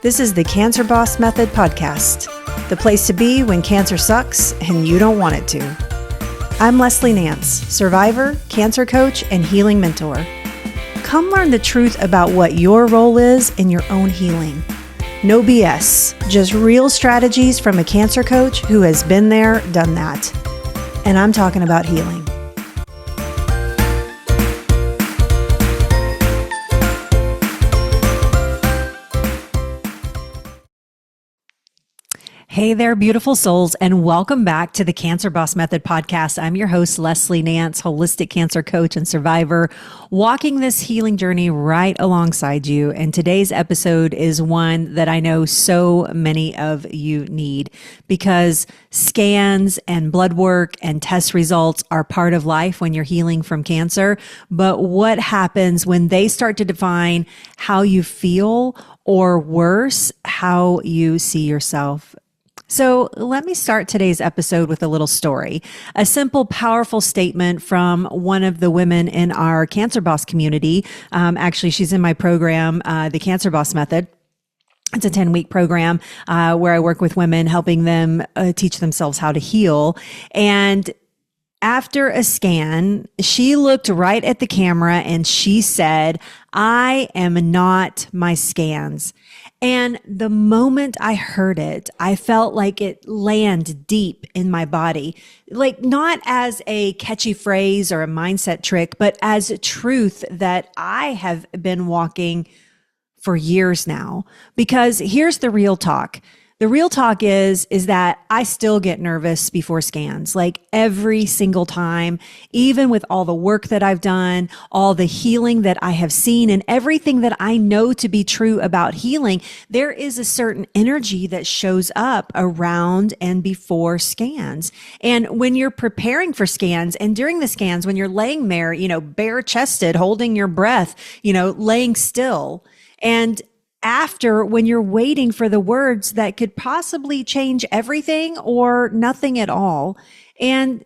This is the Cancer Boss Method podcast, the place to be when cancer sucks and you don't want it to. I'm Leslie Nance, survivor, cancer coach, and healing mentor. Come learn the truth about what your role is in your own healing. No BS, just real strategies from a cancer coach who has been there, done that. And I'm talking about healing. Hey there, beautiful souls, and welcome back to the Cancer Boss Method podcast. I'm your host, Leslie Nance, holistic cancer coach and survivor, walking this healing journey right alongside you. And today's episode is one that I know so many of you need, because scans and blood work and test results are part of life when you're healing from cancer. But what happens when they start to define how you feel, or worse, how you see yourself? So let me start today's episode with a little story, a simple, powerful statement from one of the women in our Cancer Boss community. Actually, she's in my program, the Cancer Boss Method. It's a 10-week program where I work with women, helping them teach themselves how to heal. And after a scan, she looked right at the camera and she said, "I am not my scans." And the moment I heard it, I felt like it landed deep in my body, like not as a catchy phrase or a mindset trick, but as a truth that I have been walking for years now. Because here's the real talk. The real talk is that I still get nervous before scans, like every single time, even with all the work that I've done, all the healing that I have seen, and everything that I know to be true about healing. There is a certain energy that shows up around and before scans. And when you're preparing for scans and during the scans, when you're laying there, bare chested, holding your breath, laying still, and after, when you're waiting for the words that could possibly change everything or nothing at all. And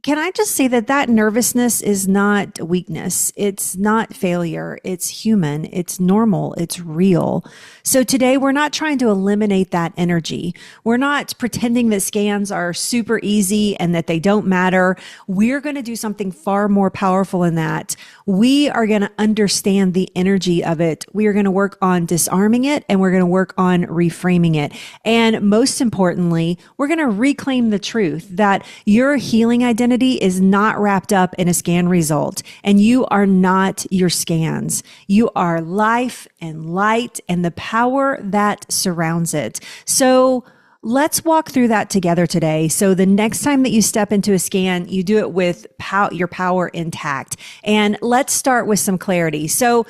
can I just say that nervousness is not weakness? It's not failure. It's human. It's normal. It's real. So today we're not trying to eliminate that energy. We're not pretending that scans are super easy and that they don't matter. We're going to do something far more powerful than that. We are going to understand the energy of it. We are going to work on disarming it, and we're going to work on reframing it. And most importantly, we're going to reclaim the truth that your healing identity is not wrapped up in a scan result, and you are not your scans. You are life and light and the power that surrounds it. So let's walk through that together today. So the next time that you step into a scan, you do it with your power intact. And let's start with some clarity. So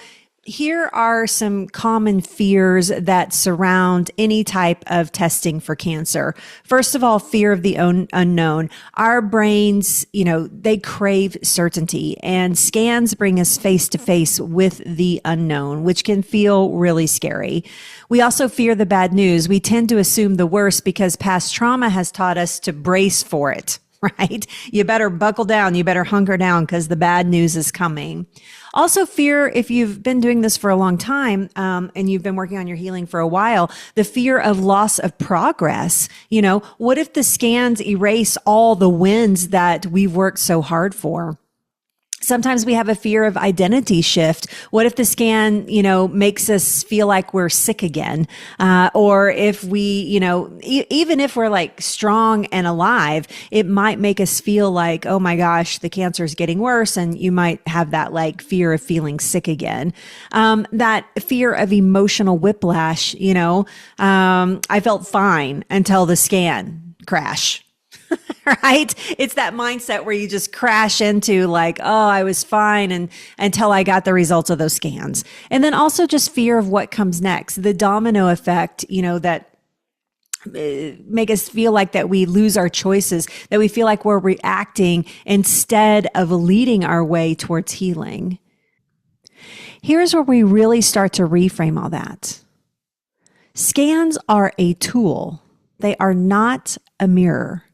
here are some common fears that surround any type of testing for cancer. First of all, fear of the unknown. Our brains, they crave certainty, and scans bring us face to face with the unknown, which can feel really scary. We also fear the bad news. We tend to assume the worst because past trauma has taught us to brace for it. Right? You better buckle down. You better hunker down because the bad news is coming. Also fear, if you've been doing this for a long time, and you've been working on your healing for a while, the fear of loss of progress. What if the scans erase all the wins that we've worked so hard for? Sometimes we have a fear of identity shift. What if the scan, makes us feel like we're sick again? Or if we, even if we're like strong and alive, it might make us feel like, oh my gosh, the cancer is getting worse. And you might have that like fear of feeling sick again. That fear of emotional whiplash, I felt fine until the scan crash. Right? It's that mindset where you just crash into like, oh, I was fine until I got the results of those scans. And then also just fear of what comes next, the domino effect, that make us feel like that we lose our choices, that we feel like we're reacting instead of leading our way towards healing. Here's where we really start to reframe all that. Scans are a tool. They are not a mirror.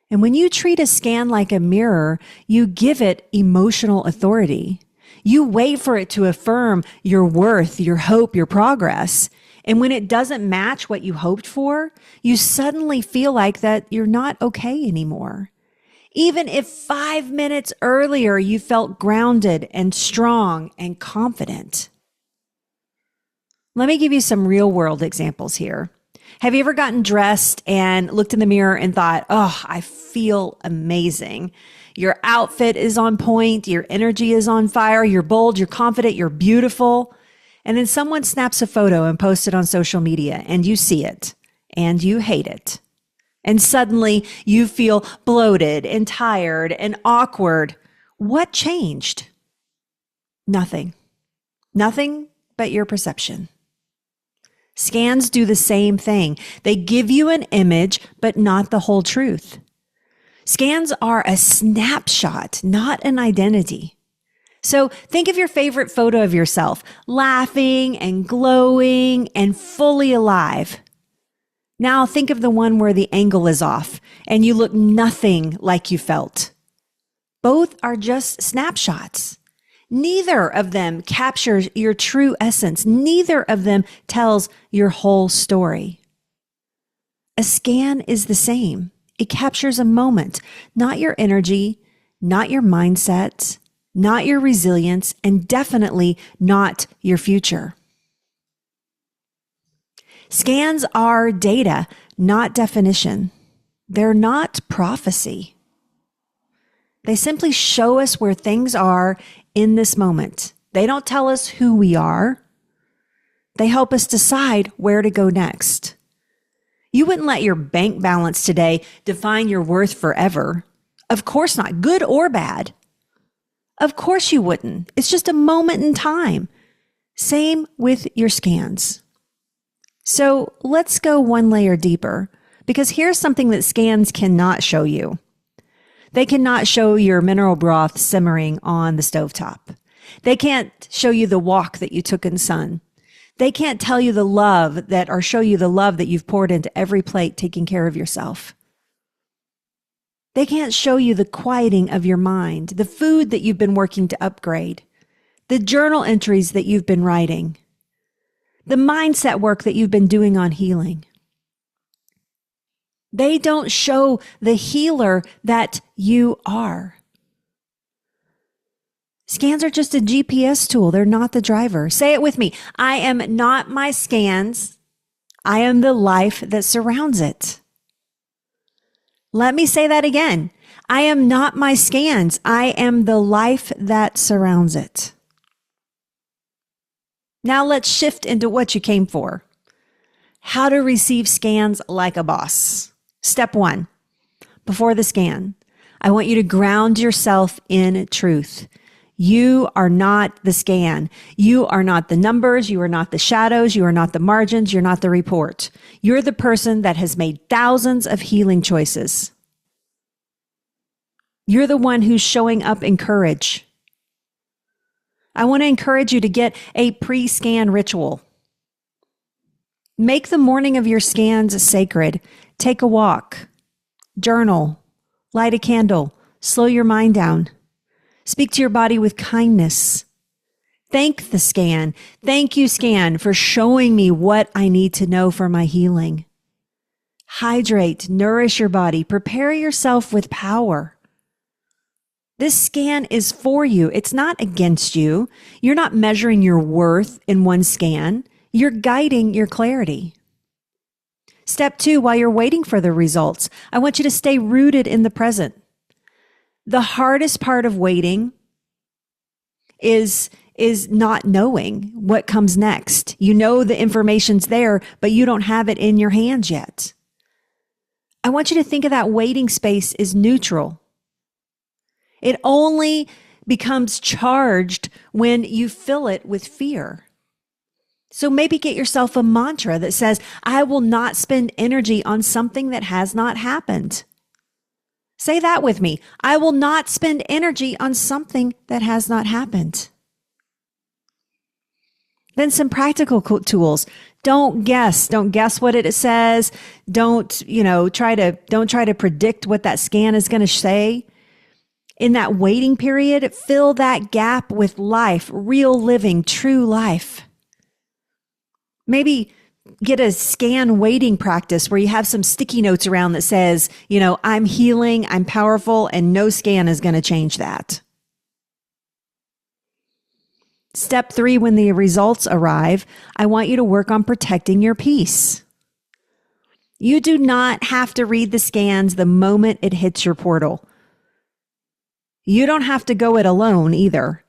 And when you treat a scan like a mirror, you give it emotional authority. You wait for it to affirm your worth, your hope, your progress. And when it doesn't match what you hoped for, you suddenly feel like that you're not okay anymore. Even if 5 minutes earlier you felt grounded and strong and confident. Let me give you some real world examples here. Have you ever gotten dressed and looked in the mirror and thought, oh, I feel amazing? Your outfit is on point. Your energy is on fire. You're bold. You're confident. You're beautiful. And then someone snaps a photo and posts it on social media and you see it and you hate it. And suddenly you feel bloated and tired and awkward. What changed? Nothing. Nothing but your perception. Scans do the same thing. They give you an image, but not the whole truth. Scans are a snapshot, not an identity. So think of your favorite photo of yourself, laughing and glowing and fully alive. Now think of the one where the angle is off and you look nothing like you felt. Both are just snapshots. Neither of them captures your true essence. Neither of them tells your whole story. A scan is the same. It captures a moment, not your energy, not your mindset, not your resilience, and definitely not your future. Scans are data, not definition. They're not prophecy. They simply show us where things are in this moment. They don't tell us who we are. They help us decide where to go next. You wouldn't let your bank balance today define your worth forever. Of course not, good or bad. Of course you wouldn't. It's just a moment in time. Same with your scans. So let's go one layer deeper, because here's something that scans cannot show you. They cannot show your mineral broth simmering on the stovetop. They can't show you the walk that you took in sun. They can't tell you the love that, or show you the love that you've poured into every plate taking care of yourself. They can't show you the quieting of your mind, the food that you've been working to upgrade, the journal entries that you've been writing, the mindset work that you've been doing on healing. They don't show the healer that you are. Scans are just a GPS tool. They're not the driver. Say it with me. I am not my scans. I am the life that surrounds it. Let me say that again. I am not my scans. I am the life that surrounds it. Now let's shift into what you came for. How to receive scans like a boss. Step 1, before the scan, I want you to ground yourself in truth. You are not the scan. You are not the numbers. You are not the shadows. You are not the margins. You're not the report. You're the person that has made thousands of healing choices. You're the one who's showing up in courage. I want to encourage you to get a pre-scan ritual. Make the morning of your scans sacred. Take a walk, journal, light a candle, slow your mind down. Speak to your body with kindness. Thank the scan. Thank you, scan, for showing me what I need to know for my healing. Hydrate, nourish your body, prepare yourself with power. This scan is for you. It's not against you. You're not measuring your worth in one scan. You're guiding your clarity. Step 2, while you're waiting for the results, I want you to stay rooted in the present. The hardest part of waiting is not knowing what comes next. You know the information's there, but you don't have it in your hands yet. I want you to think of that waiting space as neutral. It only becomes charged when you fill it with fear. So maybe get yourself a mantra that says, I will not spend energy on something that has not happened. Say that with me. I will not spend energy on something that has not happened. Then some practical tools. Don't guess what it says. Don't try to predict what that scan is going to say. In that waiting period, fill that gap with life, real living, true life. Maybe get a scan waiting practice where you have some sticky notes around that says, I'm healing, I'm powerful, and no scan is going to change that. Step 3, when the results arrive, I want you to work on protecting your peace. You do not have to read the scans the moment it hits your portal. You don't have to go it alone either.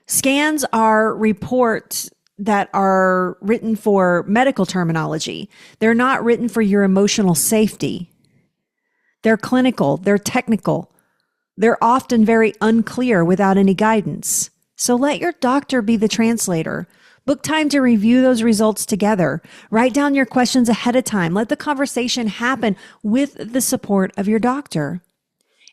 Scans are reports that are written for medical terminology. They're not written for your emotional safety. They're clinical, they're technical. They're often very unclear without any guidance. So let your doctor be the translator. Book time to review those results together. Write down your questions ahead of time. Let the conversation happen with the support of your doctor.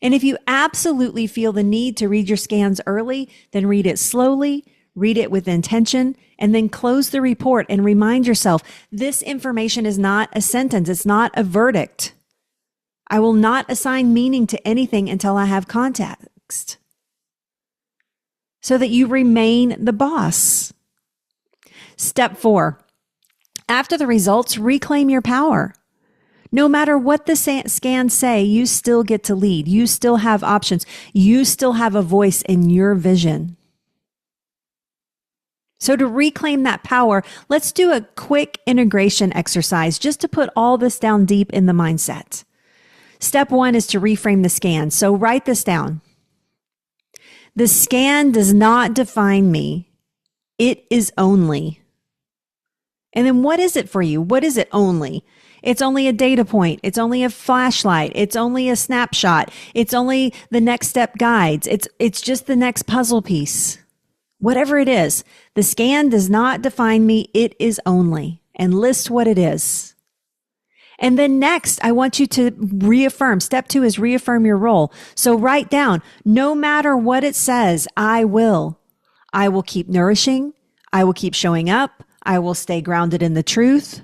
And if you absolutely feel the need to read your scans early, then read it slowly, read it with intention, and then close the report and remind yourself, this information is not a sentence. It's not a verdict. I will not assign meaning to anything until I have context, so that you remain the boss. Step 4, after the results, reclaim your power. No matter what the scans say, you still get to lead. You still have options. You still have a voice in your vision. So to reclaim that power, let's do a quick integration exercise just to put all this down deep in the mindset. Step 1 is to reframe the scan. So write this down. The scan does not define me. It is only. And then what is it for you? What is it only? It's only a data point. It's only a flashlight. It's only a snapshot. It's only the next step guides. It's just the next puzzle piece. Whatever it is, the scan does not define me. It is only. And list what it is. And then next, I want you to reaffirm. Step 2 is reaffirm your role. So write down, no matter what it says, I will. I will keep nourishing. I will keep showing up. I will stay grounded in the truth.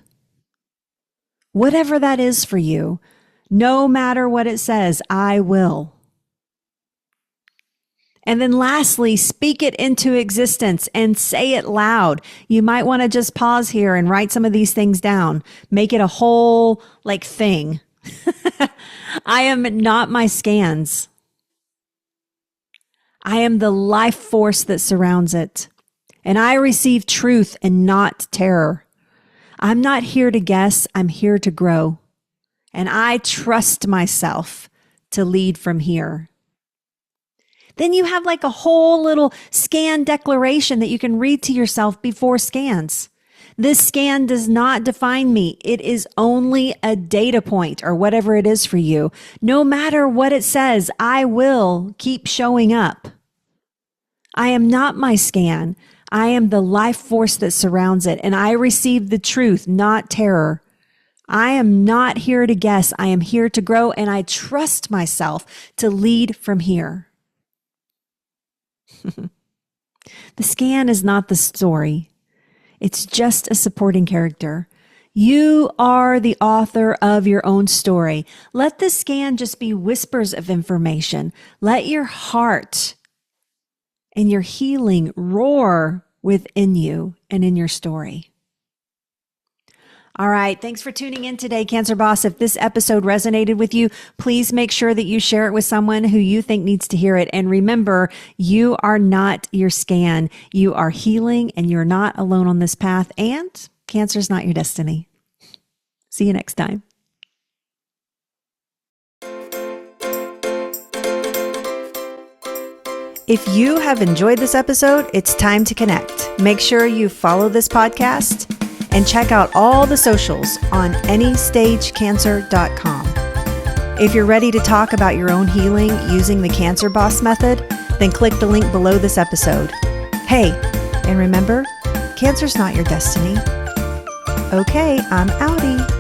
Whatever that is for you, no matter what it says, I will. And then lastly, speak it into existence and say it loud. You might want to just pause here and write some of these things down. Make it a whole thing. I am not my scans. I am the life force that surrounds it. And I receive truth and not terror. I'm not here to guess. I'm here to grow. And I trust myself to lead from here. Then you have a whole little scan declaration that you can read to yourself before scans. This scan does not define me. It is only a data point or whatever it is for you. No matter what it says, I will keep showing up. I am not my scan. I am the life force that surrounds it, and I receive the truth, not terror. I am not here to guess. I am here to grow, and I trust myself to lead from here. The scan is not the story. It's just a supporting character. You are the author of your own story. Let the scan just be whispers of information. Let your heart and your healing roar within you and in your story. All right. Thanks for tuning in today, Cancer Boss. If this episode resonated with you, please make sure that you share it with someone who you think needs to hear it. And remember, you are not your scan. You are healing, and you're not alone on this path. And cancer is not your destiny. See you next time. If you have enjoyed this episode, it's time to connect. Make sure you follow this podcast and check out all the socials on anystagecancer.com. If you're ready to talk about your own healing using the Cancer Boss method, then click the link below this episode. Hey, and remember, cancer's not your destiny. Okay, I'm outie.